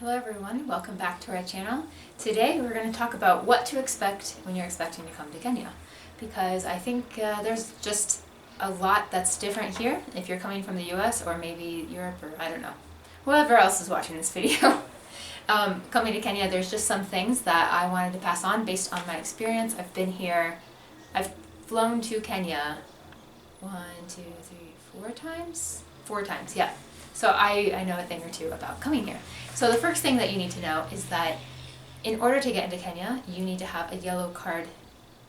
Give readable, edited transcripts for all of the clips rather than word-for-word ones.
Hello everyone, welcome back to our channel. Today we're going to talk about what to expect when you're expecting to come to Kenya, because I think there's just a lot that's different here if you're coming from the US or maybe Europe or I don't know, whoever else is watching this video. Coming to Kenya, there's just some things that I wanted to pass on based on my experience. I've been here, I've flown to Kenya 4 times? 4 times, yeah. So I know a thing or two about coming here. So the first thing that you need to know is that in order to get into Kenya, you need to have a yellow card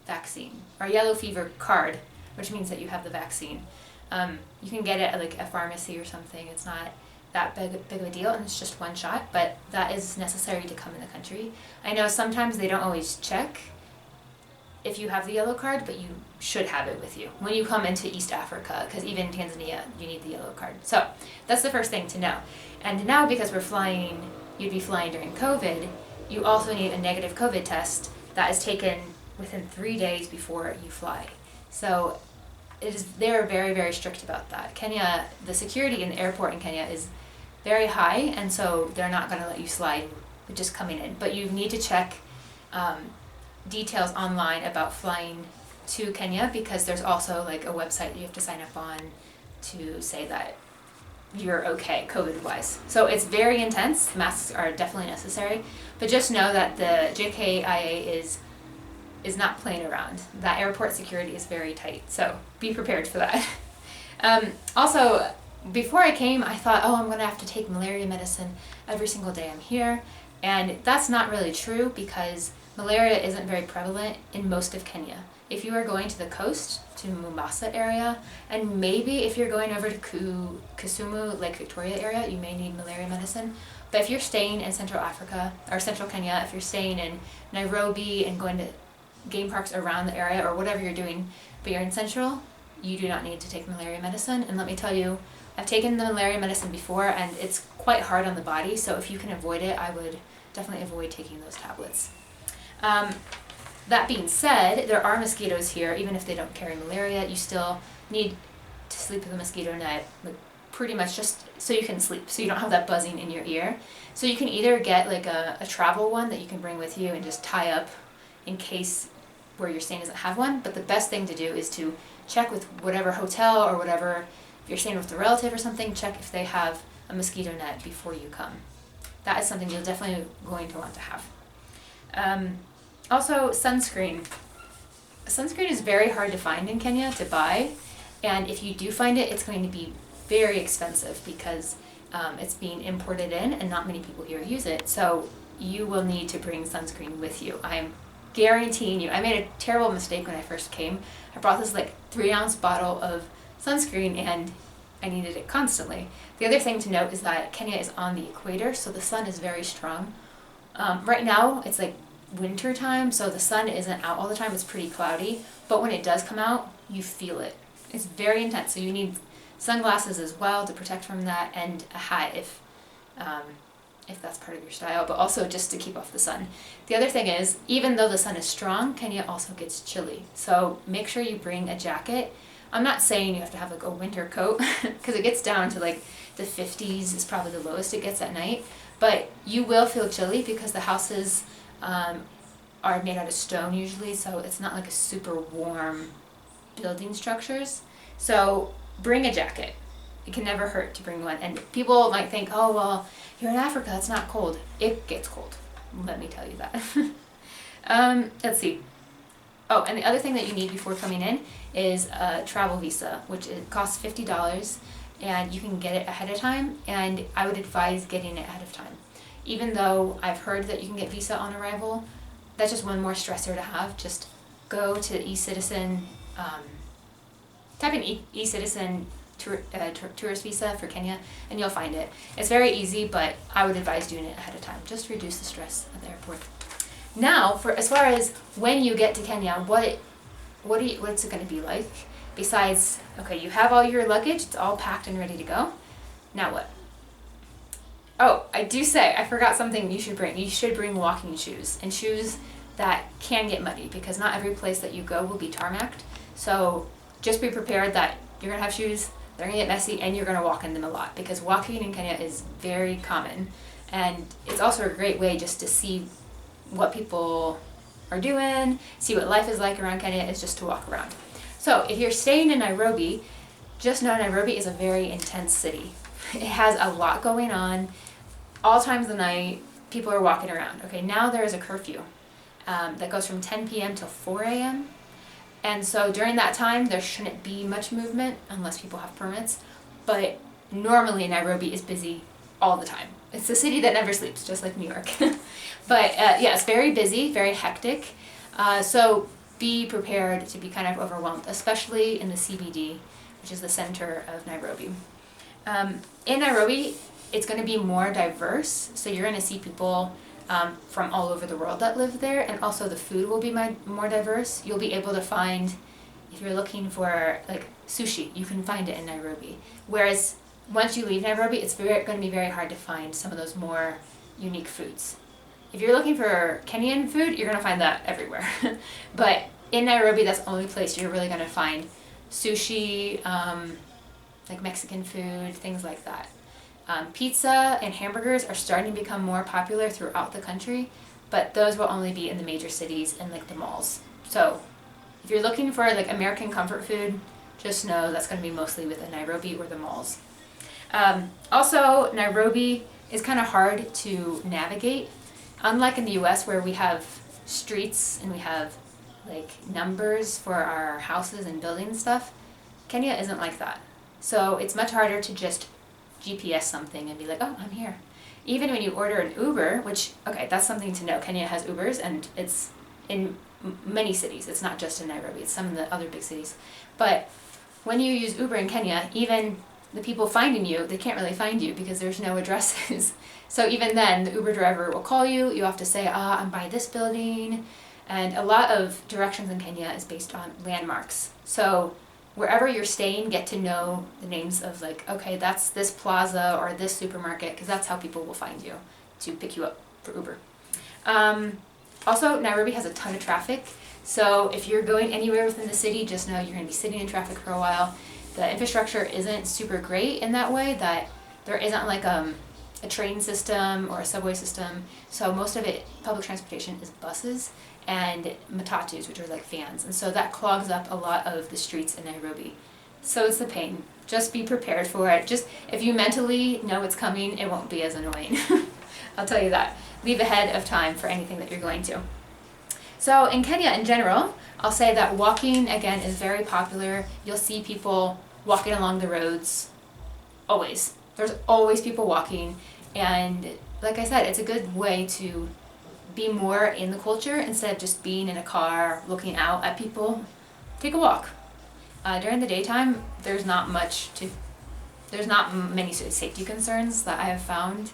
vaccine, or yellow fever card, which means that you have the vaccine. You can get it at like a pharmacy or something. It's not that big of a deal, and it's just one shot, but that is necessary to come in the country. I know sometimes they don't always check if you have the yellow card, but you should have it with you when you come into East Africa, because even in Tanzania you need the yellow card. So that's the first thing to know. And now, because we're flying, you'd be flying during COVID, you also need a negative COVID test that is taken within 3 days before you fly. So they're very, very strict about that. Kenya, the security in the airport in Kenya is very high, and so they're not going to let you slide with just coming in. But you need to check details online about flying to Kenya, because there's also like a website you have to sign up on to say that you're okay COVID wise. So it's very intense. Masks are definitely necessary, but just know that the JKIA is not playing around. That airport security is very tight, so be prepared for that. Also, before I came, I thought, oh, I'm gonna have to take malaria medicine every single day I'm here, and that's not really true, because malaria isn't very prevalent in most of Kenya. If you are going to the coast, to Mombasa area, and maybe if you're going over to Kisumu, Lake Victoria area, you may need malaria medicine. But if you're staying in Central Africa, or Central Kenya, if you're staying in Nairobi and going to game parks around the area, or whatever you're doing, but you're in Central, you do not need to take malaria medicine. And let me tell you, I've taken the malaria medicine before, and it's quite hard on the body, so if you can avoid it, I would definitely avoid taking those tablets. That being said, there are mosquitoes here. Even if they don't carry malaria, you still need to sleep with a mosquito net, like pretty much just so you can sleep, so you don't have that buzzing in your ear. So you can either get like a travel one that you can bring with you and just tie up in case where you're staying doesn't have one, but the best thing to do is to check with whatever hotel or whatever, if you're staying with a relative or something, check if they have a mosquito net before you come. That is something you're definitely going to want to have. Also, sunscreen. Sunscreen is very hard to find in Kenya to buy, and if you do find it, it's going to be very expensive because it's being imported in and not many people here use it. So you will need to bring sunscreen with you. I'm guaranteeing you. I made a terrible mistake when I first came. I brought this like 3-ounce bottle of sunscreen and I needed it constantly. The other thing to note is that Kenya is on the equator, so the sun is very strong. Right now, it's like winter time, so the sun isn't out all the time. It's pretty cloudy, but when it does come out, you feel it. It's very intense, so you need sunglasses as well to protect from that, and a hat if that's part of your style, but also just to keep off the sun. The other thing is, even though the sun is strong, Kenya also gets chilly, so make sure you bring a jacket. I'm not saying you have to have like a winter coat, because it gets down to like the 50s is probably the lowest it gets at night, but you will feel chilly because the houses are made out of stone usually, so it's not like a super warm building structures. So bring a jacket. It can never hurt to bring one. And people might think, oh, well, you're in Africa, it's not cold. It gets cold. Let me tell you that. Let's see. Oh, and the other thing that you need before coming in is a travel visa, which it costs $50, and you can get it ahead of time, and I would advise getting it ahead of time. Even though I've heard that you can get visa on arrival, that's just one more stressor to have. Just go to eCitizen, type in eCitizen tourist visa for Kenya, and you'll find it. It's very easy, but I would advise doing it ahead of time. Just reduce the stress at the airport. Now, as far as when you get to Kenya, what's it going to be like? Besides, okay, you have all your luggage, it's all packed and ready to go. Now what? Oh, I forgot something you should bring. You should bring walking shoes, and shoes that can get muddy, because not every place that you go will be tarmacked. So just be prepared that you're going to have shoes they're gonna get messy, and you're gonna walk in them a lot, because walking in Kenya is very common, and it's also a great way just to see what people are doing, see what life is like around Kenya, is just to walk around. So if you're staying in Nairobi, just know Nairobi is a very intense city. It has a lot going on. All times of the night, people are walking around. Okay, now there is a curfew that goes from 10 p.m. till 4 a.m. And so during that time, there shouldn't be much movement unless people have permits. But normally Nairobi is busy all the time. It's a city that never sleeps, just like New York. But yeah, it's very busy, very hectic. So be prepared to be kind of overwhelmed, especially in the CBD, which is the center of Nairobi. In Nairobi, it's going to be more diverse, so you're going to see people from all over the world that live there, and also the food will be more diverse. You'll be able to find, if you're looking for like sushi, you can find it in Nairobi. Whereas once you leave Nairobi, it's going to be very hard to find some of those more unique foods. If you're looking for Kenyan food, you're going to find that everywhere. But in Nairobi, that's the only place you're really going to find sushi, like Mexican food, things like that. Pizza and hamburgers are starting to become more popular throughout the country, but those will only be in the major cities and like the malls. So if you're looking for like American comfort food, just know that's going to be mostly within Nairobi or the malls. Also, Nairobi is kind of hard to navigate. Unlike in the US, where we have streets and we have like numbers for our houses and building stuff, Kenya isn't like that. So it's much harder to just GPS something and be like, oh, I'm here. Even when you order an Uber, which, okay, that's something to know. Kenya has Ubers, and it's in many cities. It's not just in Nairobi. It's some of the other big cities. But when you use Uber in Kenya, even the people finding you, they can't really find you because there's no addresses. So even then, the Uber driver will call you. You have to say, I'm by this building. And a lot of directions in Kenya is based on landmarks. So wherever you're staying, get to know the names of like, okay, that's this plaza or this supermarket, because that's how people will find you to pick you up for Uber. Also, Nairobi has a ton of traffic. So if you're going anywhere within the city, just know you're going to be sitting in traffic for a while. The infrastructure isn't super great in that way, that there isn't like a train system or a subway system. So most of it, public transportation, is buses and matatus, which are like vans. And so that clogs up a lot of the streets in Nairobi. So it's a pain. Just be prepared for it. Just if you mentally know it's coming, it won't be as annoying. I'll tell you that. Leave ahead of time for anything that you're going to. So in Kenya in general, I'll say that walking, again, is very popular. You'll see people walking along the roads, always. There's always people walking, and like I said, it's a good way to be more in the culture instead of just being in a car looking out at people. Take a walk. During the daytime, there's not many safety concerns that I have found,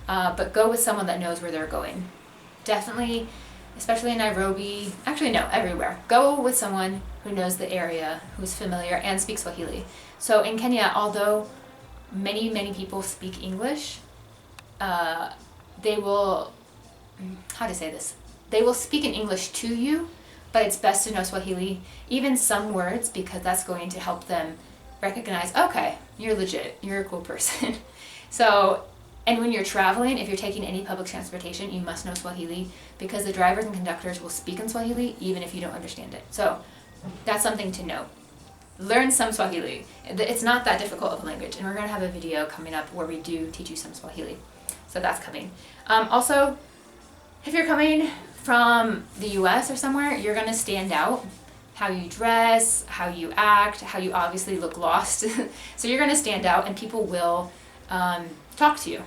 but go with someone that knows where they're going. Definitely, especially in Nairobi, actually no, everywhere. Go with someone who knows the area, who's familiar, and speaks Swahili. So in Kenya, although many people speak English, they will, how to say this? They will speak in English to you, but it's best to know Swahili, even some words, because that's going to help them recognize, okay, you're legit, you're a cool person. So, and when you're traveling, if you're taking any public transportation, you must know Swahili, because the drivers and conductors will speak in Swahili even if you don't understand it. So that's something to know. Learn some Swahili. It's not that difficult of a language, and we're going to have a video coming up where we do teach you some Swahili. So that's coming. Also, if you're coming from the US or somewhere, you're going to stand out. How you dress, how you act, how you obviously look lost. So you're going to stand out, and people will talk to you.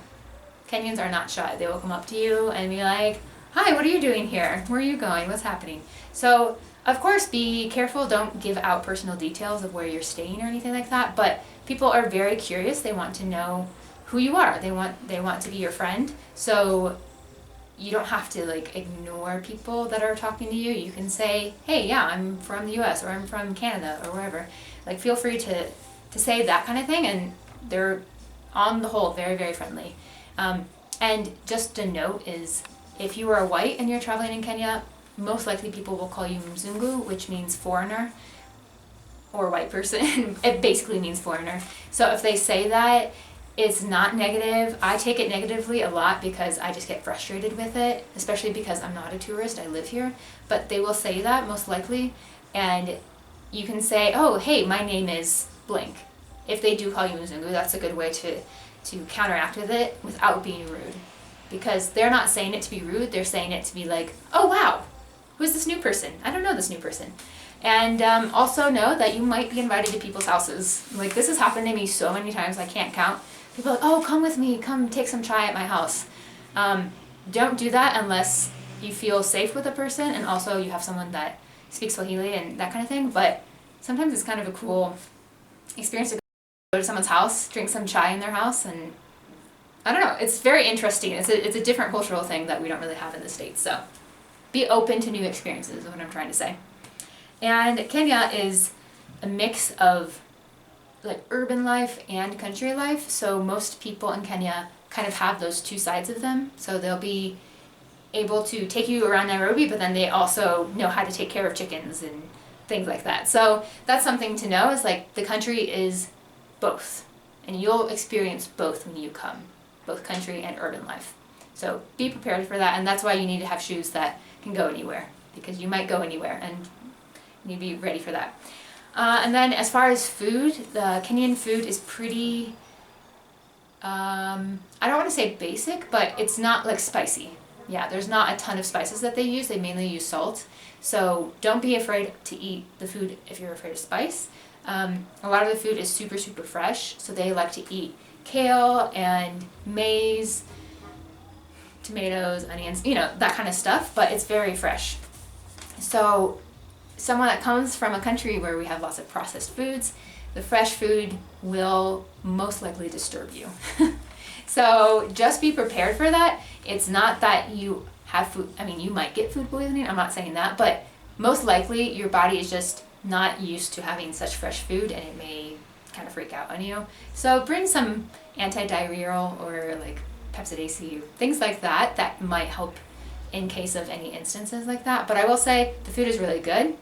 Kenyans are not shy. They will come up to you and be like, hi, what are you doing here? Where are you going? What's happening? So, of course, be careful. Don't give out personal details of where you're staying or anything like that. But people are very curious. They want to know who you are. They want to be your friend. So you don't have to like ignore people that are talking to you. You can say, hey, yeah, I'm from the US, or I'm from Canada, or wherever. Like, feel free to say that kind of thing, and they're on the whole very, very friendly. And just a note is, if you are white and you're traveling in Kenya, most likely people will call you Mzungu, which means foreigner. or white person. It basically means foreigner. So if they say that, it's not negative. I take it negatively a lot because I just get frustrated with it, especially because I'm not a tourist, I live here. But they will say that most likely, and you can say, oh, hey, my name is blank. If they do call you Mzungu, that's a good way to counteract with it without being rude. Because they're not saying it to be rude, they're saying it to be like, oh wow, who's this new person? I don't know this new person. And also know that you might be invited to people's houses. Like, this has happened to me so many times I can't count. People are like, oh, come with me, come take some chai at my house. Don't do that unless you feel safe with a person and also you have someone that speaks Swahili and that kind of thing. But sometimes it's kind of a cool experience to go to someone's house, drink some chai in their house, and I don't know, it's very interesting. It's a different cultural thing that we don't really have in the States. So be open to new experiences is what I'm trying to say. And Kenya is a mix of like urban life and country life. So most people in Kenya kind of have those two sides of them. So they'll be able to take you around Nairobi, but then they also know how to take care of chickens and things like that. So that's something to know, is like the country is both. And you'll experience both when you come, both country and urban life. So be prepared for that, and that's why you need to have shoes that can go anywhere, because you might go anywhere and you need to be ready for that. And then as far as food, the Kenyan food is pretty, I don't want to say basic, but it's not like spicy. Yeah, there's not a ton of spices that they use. They mainly use salt. So don't be afraid to eat the food if you're afraid of spice. A lot of the food is super, super fresh. So they like to eat kale and maize, tomatoes, onions, you know, that kind of stuff, but it's very fresh. So someone that comes from a country where we have lots of processed foods, the fresh food will most likely disturb you. So just be prepared for that. It's not that you have food, I mean, you might get food poisoning, I'm not saying that, but most likely your body is just not used to having such fresh food and it may kind of freak out on you. So bring some anti-diarrheal or like Pepsid-AC, things like that, that might help in case of any instances like that. But I will say the food is really good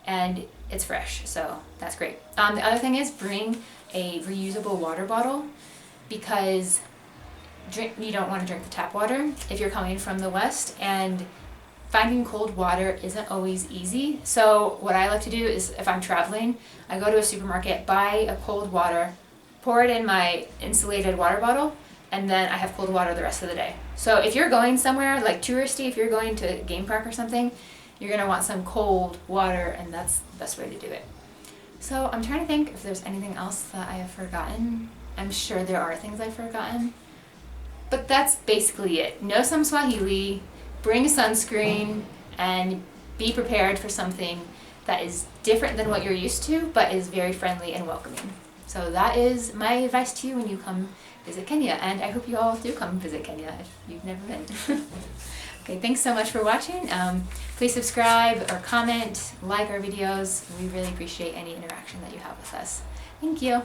and it's fresh, so that's great. The other thing is bring a reusable water bottle, because you don't want to drink the tap water if you're coming from the West, and finding cold water isn't always easy. So what I like to do is, if I'm traveling, I go to a supermarket, buy a cold water, pour it in my insulated water bottle, and then I have cold water the rest of the day. So if you're going somewhere like touristy, if you're going to a game park or something, you're gonna want some cold water, and that's the best way to do it. So I'm trying to think if there's anything else that I have forgotten. I'm sure there are things I've forgotten, but that's basically it. Know some Swahili, bring sunscreen, and be prepared for something that is different than what you're used to, but is very friendly and welcoming. So that is my advice to you when you come visit Kenya, and I hope you all do come visit Kenya if you've never been. Okay, thanks so much for watching. Please subscribe or comment, like our videos. We really appreciate any interaction that you have with us. Thank you.